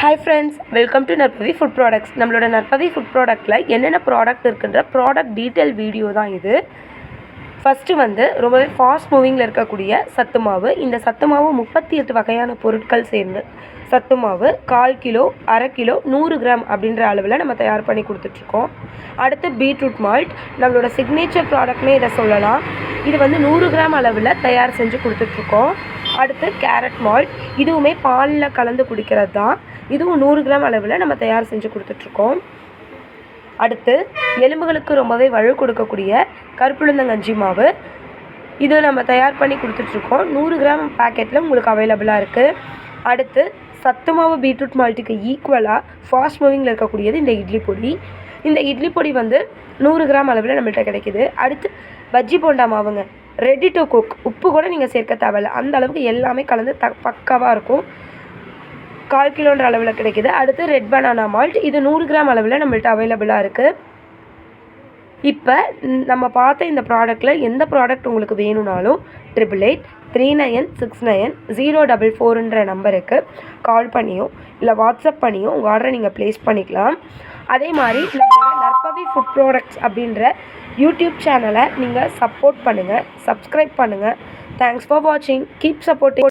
Hi friends, welcome to Narpavi Food Products. நம்மளோட Narpavi Food Productல என்னென்ன product இருக்குன்ற product detail video தான் இது. ஃபஸ்ட்டு ரொம்பவே ஃபாஸ்ட் மூவிங்கில் இருக்கக்கூடிய சத்து மாவு. இந்த சத்து மாவு 38 வகையான பொருட்கள் சேர்ந்து சத்து மாவு 1/4 கிலோ, அரை கிலோ, 100 கிராம் அப்படின்ற அளவில் நம்ம தயார் பண்ணி கொடுத்துட்ருக்கோம். அடுத்து பீட்ரூட் மால்ட், நம்மளோட சிக்னேச்சர் ப்ராடக்ட்னே இதை சொல்லலாம். இது 100 கிராம் அளவில் தயார் செஞ்சு கொடுத்துட்ருக்கோம். அடுத்து கேரட் மால்ட், இதுவுமே பாலில் கலந்து குடிக்கிறது தான். இதுவும் 100 கிராம் அளவில் நம்ம தயார் செஞ்சு கொடுத்துட்ருக்கோம். அடுத்து எலும்புகளுக்கு ரொம்பவே வலு கொடுக்கக்கூடிய கருப்புளுந்தங்கஞ்சி மாவு, இது நம்ம தயார் பண்ணி கொடுத்துட்ருக்கோம். 100 கிராம் பேக்கெட்டில் உங்களுக்கு அவைலபிளாக இருக்குது. அடுத்து சத்து மாவு பீட்ரூட் மால்ட்டுக்கு ஈக்குவலாக ஃபாஸ்ட் மூவிங்கில் இருக்கக்கூடியது இந்த இட்லி பொடி. இந்த இட்லி பொடி 100 கிராம் அளவில் நம்மள்கிட்ட கிடைக்கிது. அடுத்து பஜ்ஜி போண்டா மாவுங்க, ரெடி டு குக், உப்பு கூட நீங்கள் சேர்க்க தேவையில்லை, அந்த அளவுக்கு எல்லாமே கலந்து பக்காவாக இருக்கும். 1/4 கிலோன்ற அளவில் கிடைக்கிது. அடுத்து ரெட் பனானா மால்ட், இது 100 கிராம் அளவில் நம்மள்கிட்ட அவைலபிளாக இருக்குது. இப்போ நம்ம பார்த்த இந்த ப்ராடக்ட்டில் எந்த ப்ராடக்ட் உங்களுக்கு வேணும்னாலும் 8889690044 நம்பருக்கு கால் பண்ணியோ இல்லை வாட்ஸ்அப் பண்ணியோ உங்கள் ஆர்டரை நீங்கள் ப்ளேஸ் பண்ணிக்கலாம். அதே மாதிரி நம்மளோட நற்பவி ஃபுட் ப்ராடக்ட்ஸ் அப்படின்ற யூடியூப் சேனலை நீங்கள் சப்போர்ட் பண்ணுங்கள், சப்ஸ்கிரைப் பண்ணுங்கள். தேங்க்ஸ் ஃபார் வாட்சிங். Keep supporting.